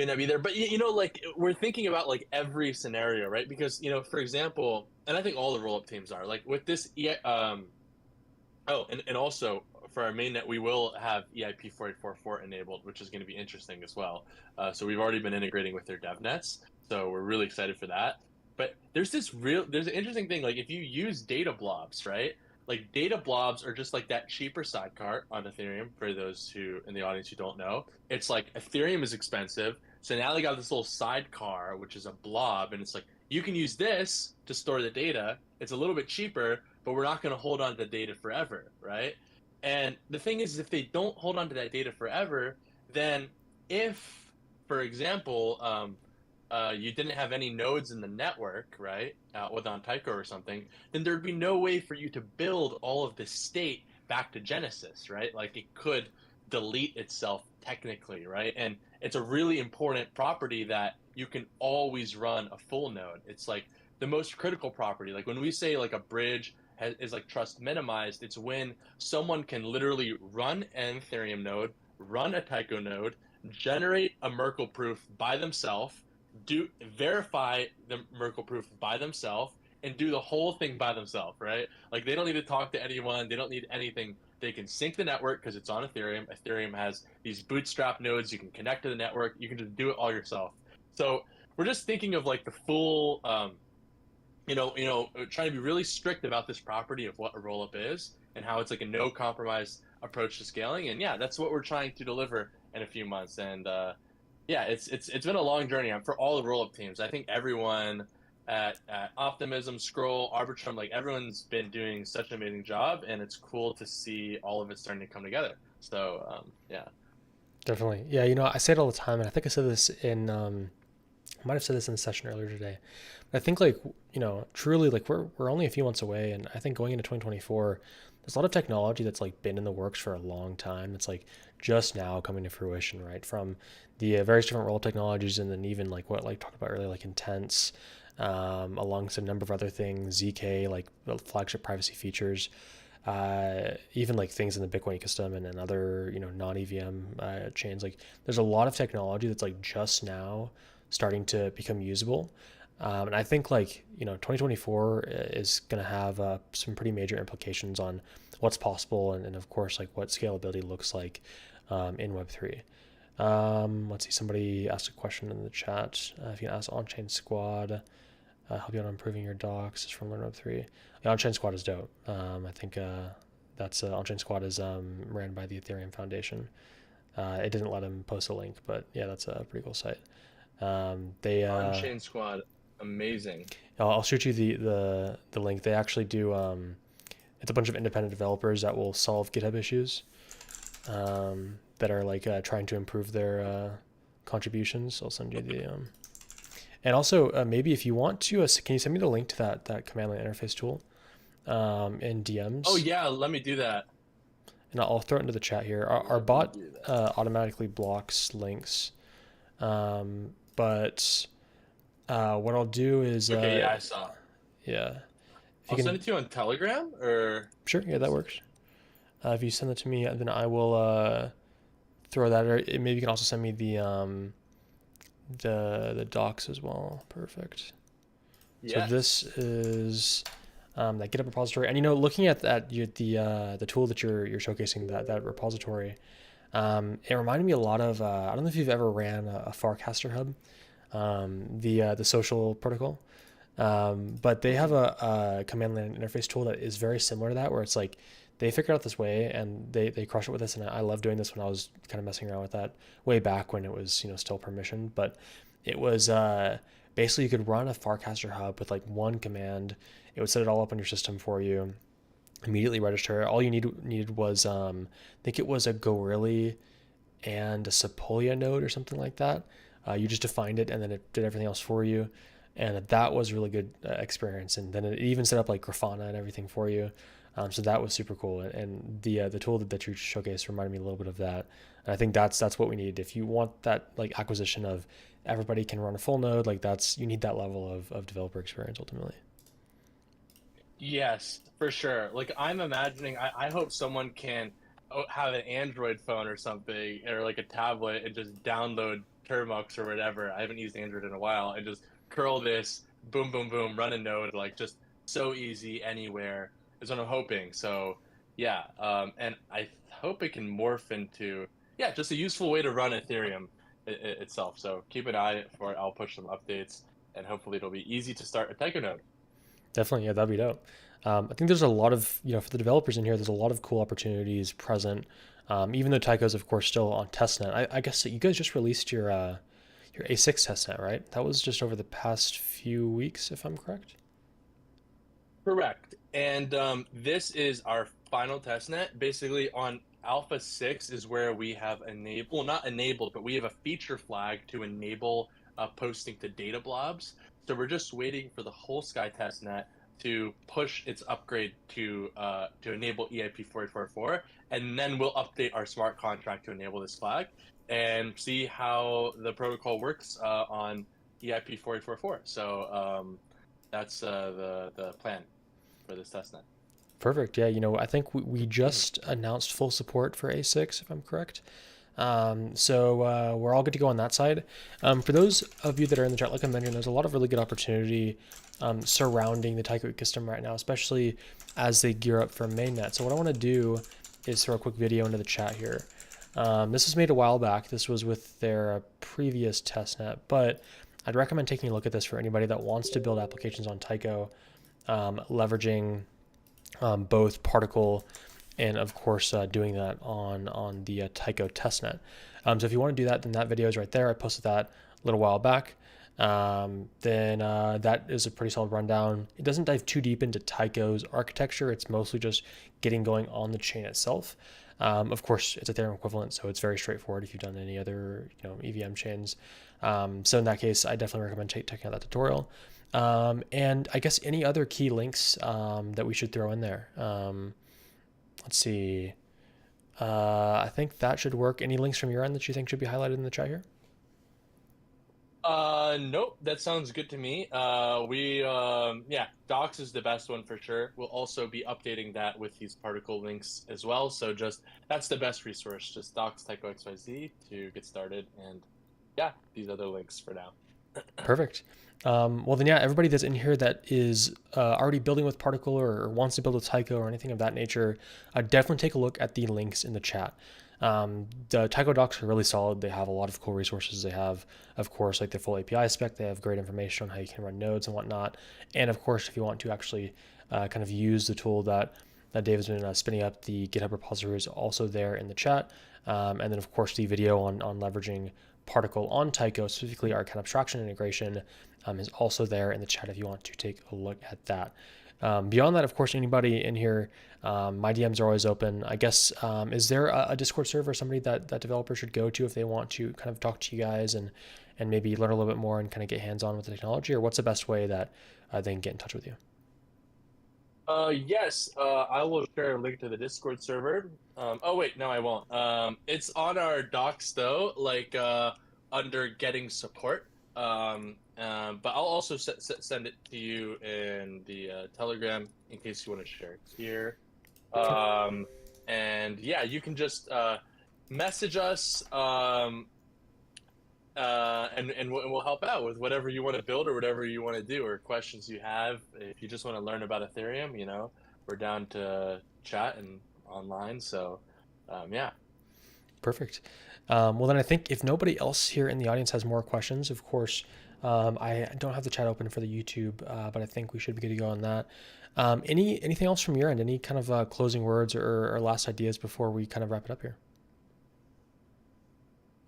Speaker 2: not be there, but like we're thinking about like every scenario, right? Because for example, and I think all the roll up teams are like with this. Oh, and also for our mainnet, we will have EIP 4844 enabled, which is going to be interesting as well. So we've already been integrating with their dev nets, so we're really excited for that. But there's an interesting thing. Like if you use data blobs, right? Like data blobs are just like that cheaper sidecar on Ethereum. For those who in the audience who don't know, it's like Ethereum is expensive, so now they got this little sidecar, which is a blob, and it's like you can use this to store the data. It's a little bit cheaper, but we're not going to hold on to the data forever, right? And the thing is, if they don't hold on to that data forever, then if, for example, you didn't have any nodes in the network, right, with on Taiko or something, then there'd be no way for you to build all of this state back to Genesis, right? Like it could delete itself technically, right? And it's a really important property that you can always run a full node. It's like the most critical property. Like when we say like a bridge is like trust minimized, it's when someone can literally run an Ethereum node, run a Taiko node, generate a Merkle proof by themselves, do verify the Merkle proof by themselves, and do the whole thing by themselves, right? Like they don't need to talk to anyone, they don't need anything. They can sync the network because it's on Ethereum. Ethereum has these bootstrap nodes. You can connect to the network. You can just do it all yourself. So we're just thinking of like the full trying to be really strict about this property of what a rollup is and how it's like a no compromise approach to scaling. And yeah, that's what we're trying to deliver in a few months. And yeah, it's been a long journey for all the rollup teams. I think everyone at Optimism, Scroll, Arbitrum, like everyone's been doing such an amazing job, and it's cool to see all of it starting to come together. So yeah.
Speaker 1: Definitely. Yeah, I say it all the time, and I think I said this I might have said this in the session earlier today, but I think like, truly like we're only a few months away, and I think going into 2024, there's a lot of technology that's like been in the works for a long time. It's like just now coming to fruition, right? From the various different role technologies, and then even like what like talked about earlier, like Intents, alongside a number of other things, ZK, like the flagship privacy features, even like things in the Bitcoin ecosystem and other non EVM chains. Like there's a lot of technology that's like just now starting to become usable. And I think like 2024 is going to have some pretty major implications on what's possible, and of course like what scalability looks like in Web3. Let's see, somebody asked a question in the chat. If you can ask on-chain squad, help you out on improving your docs. Is from Learn Web3. The on-chain squad is dope. I think that's on-chain squad is ran by the Ethereum Foundation. It didn't let him post a link, but yeah, that's a pretty cool site. They
Speaker 2: On-chain squad, amazing.
Speaker 1: I'll shoot you the link. They actually do it's a bunch of independent developers that will solve GitHub issues that are like trying to improve their contributions. I'll send you the and also maybe if you want to, can you send me the link to that command line interface tool in DMs?
Speaker 2: Oh yeah, let me do that.
Speaker 1: And I'll throw it into the chat here. Our bot automatically blocks links, but what I'll do is
Speaker 2: Okay, yeah, I saw.
Speaker 1: yeah.
Speaker 2: I'll send it to you on Telegram, or
Speaker 1: Sure, yeah, that works. If you send it to me, then I will throw that. Or maybe you can also send me the docs as well. Perfect.
Speaker 2: yes.
Speaker 1: So this is that GitHub repository, and looking at that, the tool that you're showcasing, that repository, it reminded me a lot of I don't know if you've ever ran a Farcaster hub, the social protocol. But they have a command line interface tool that is very similar to that, where it's like they figured out this way and they crush it with this. And I love doing this when I was kind of messing around with that way back when it was still permissioned. But it was basically you could run a Farcaster hub with like one command. It would set it all up on your system for you, immediately register. All you needed was I think it was a Gorilla and a Sepolia node or something like that. You just defined it and then it did everything else for you, and that was a really good experience. And then it even set up like Grafana and everything for you. So that was super cool. And the tool that you showcased reminded me a little bit of that. And I think that's what we need. If you want that like acquisition of everybody can run a full node, like you need that level of developer experience ultimately.
Speaker 2: Yes, for sure. Like I'm imagining, I hope someone can have an Android phone or something, or like a tablet, and just download Termux or whatever. I haven't used Android in a while, and just curl this, boom, boom, boom, run a node, like just so easy anywhere is what I'm hoping. So yeah, and I hope it can morph into just a useful way to run Ethereum itself. So keep an eye for it. I'll push some updates, and hopefully it'll be easy to start a Taiko node.
Speaker 1: Definitely, yeah, that'd be dope. I think there's a lot of, for the developers in here, there's a lot of cool opportunities present. Even though Taiko's, of course, still on testnet. I guess that you guys just released your A6 testnet, right? That was just over the past few weeks, if I'm correct.
Speaker 2: Correct. And this is our final testnet. Basically, on Alpha 6 is where we have enabled, well, not enabled, but we have a feature flag to enable posting to data blobs. So we're just waiting for the whole Sky testnet to push its upgrade to enable EIP 4844, and then we'll update our smart contract to enable this flag and see how the protocol works on EIP 4844. So that's the plan for this testnet.
Speaker 1: Perfect. Yeah, I think we just announced full support for A6, if I'm correct. So we're all good to go on that side. For those of you that are in the chat, like I mentioned, there's a lot of really good opportunity surrounding the Taiko ecosystem right now, especially as they gear up for mainnet. So what I want to do is throw a quick video into the chat here. This was made a while back. This was with their previous testnet, but I'd recommend taking a look at this for anybody that wants to build applications on Taiko, leveraging both Particle and of course doing that on the Taiko testnet. So if you want to do that, then that video is right there. I posted that a little while back. Then that is a pretty solid rundown. It doesn't dive too deep into Taiko's architecture. It's mostly just getting going on the chain itself. Of course, it's Ethereum equivalent, so it's very straightforward if you've done any other EVM chains. So in that case, I definitely recommend checking out that tutorial. And I guess any other key links that we should throw in there. Let's see. I think that should work. Any links from your end that you think should be highlighted in the chat here?
Speaker 2: Nope, that sounds good to me. Yeah, Docs is the best one for sure. We'll also be updating that with these particle links as well. So just that's the best resource, just Docs Taiko XYZ to get started. And yeah, these other links for now.
Speaker 1: Perfect. Well, then, yeah, everybody that's in here that is already building with Particle or wants to build with Taiko or anything of that nature, definitely take a look at the links in the chat. The Taiko docs are really solid. They have a lot of cool resources. They have, of course, like the full API spec. They have great information on how you can run nodes and whatnot. And of course, if you want to actually kind of use the tool that Dave has been spinning up, the GitHub repository is also there in the chat. And then, of course, the video on leveraging Particle on Taiko, specifically our kind of abstraction integration, is also there in the chat if you want to take a look at that. Beyond that, of course, anybody in here, my DMs are always open. I guess, is there a Discord server, somebody that developers should go to if they want to kind of talk to you guys and maybe learn a little bit more and kind of get hands-on with the technology? Or what's the best way that they can get in touch with you?
Speaker 2: Yes, I will share a link to the Discord server. Oh wait, no, I won't. It's on our docs though, like under getting support. But I'll also send it to you in the Telegram in case you want to share it here.
Speaker 1: Okay.
Speaker 2: And yeah, you can just message us. And we'll help out with whatever you want to build or whatever you want to do or questions you have. If you just want to learn about Ethereum, we're down to chat and online. So, yeah.
Speaker 1: Perfect. Well, then I think if nobody else here in the audience has more questions, of course, I don't have the chat open for the YouTube, but I think we should be good to go on that. Anything else from your end? Any kind of closing words or last ideas before we kind of wrap it up here?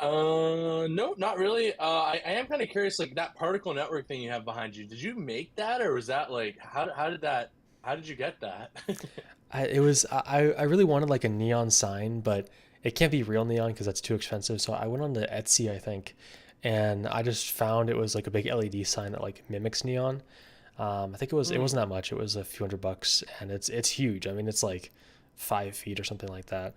Speaker 2: No, not really. I am kind of curious, like that particle network thing you have behind you. Did you make that, or was that like how did you get that?
Speaker 1: I really wanted like a neon sign, but it can't be real neon because that's too expensive. So I went on to Etsy, I think, and I just found it was like a big LED sign that like mimics neon. I think it
Speaker 2: Hmm.
Speaker 1: wasn't that much. It was a few $100, and it's huge. I mean, it's like 5 feet or something like that.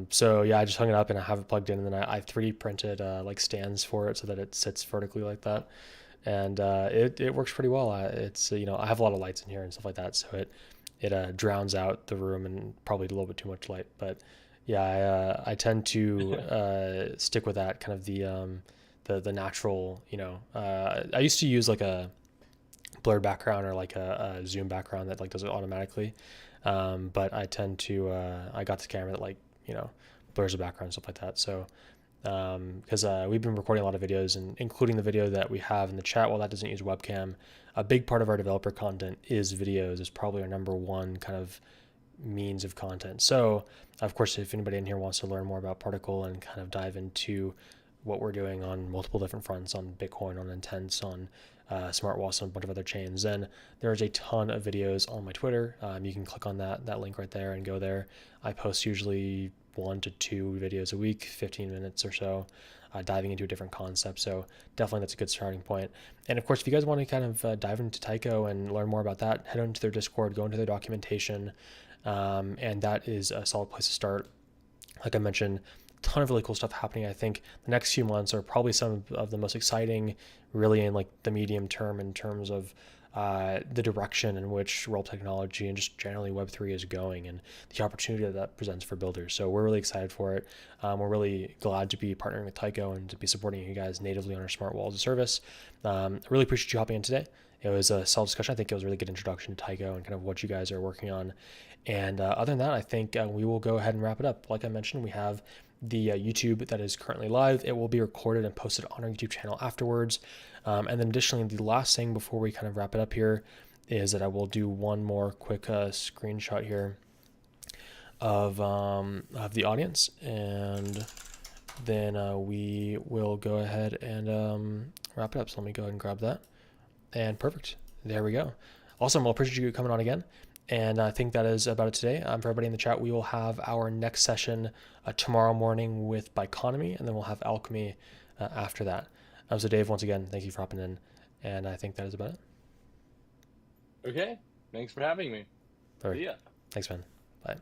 Speaker 1: So yeah, I just hung it up and I have it plugged in, and then I 3D printed like stands for it so that it sits vertically like that, and it works pretty well. It's I have a lot of lights in here and stuff like that, so it drowns out the room and probably a little bit too much light. But yeah, I tend to stick with that kind of the natural. I used to use like a blurred background or like a zoom background that like does it automatically. But I tend to I got this camera that like blurs the background and stuff like that. So because we've been recording a lot of videos, and including the video that we have in the chat, while that doesn't use webcam, a big part of our developer content is videos. Is probably our number one kind of means of content. So of course, if anybody in here wants to learn more about Particle and kind of dive into what we're doing on multiple different fronts, on Bitcoin, on Intense, on Smart Wallets, and a bunch of other chains, then there's a ton of videos on my Twitter. You can click on that link right there and go there. I post usually 1 to 2 videos a week, 15 minutes or so, diving into a different concept. So definitely that's a good starting point. And of course, if you guys want to kind of dive into Taiko and learn more about that, head on to their Discord, go into their documentation, and that is a solid place to start. Like I mentioned, a ton of really cool stuff happening. I think the next few months are probably some of the most exciting, really in like the medium term in terms of the direction in which role technology and just generally Web3 is going, and the opportunity that presents for builders. So we're really excited for it. We're really glad to be partnering with Taiko and to be supporting you guys natively on our Smart Wall as a service. I really appreciate you hopping in today. It was a solid discussion. I think it was a really good introduction to Taiko and kind of what you guys are working on. And other than that, I think we will go ahead and wrap it up. Like I mentioned, we have the YouTube that is currently live. It will be recorded and posted on our YouTube channel afterwards. And then additionally, the last thing before we kind of wrap it up here is that I will do one more quick screenshot here of the audience, and then we will go ahead and wrap it up. So let me go ahead and grab that. And perfect. There we go. Awesome. Well, appreciate you coming on again. And I think that is about it today. For everybody in the chat, we will have our next session tomorrow morning with Biconomy, and then we'll have Alchemy after that. So Dave, once again, thank you for hopping in, and I think that is about it.
Speaker 2: Okay. Thanks for having me.
Speaker 1: All right.
Speaker 2: See ya.
Speaker 1: Thanks, man. Bye.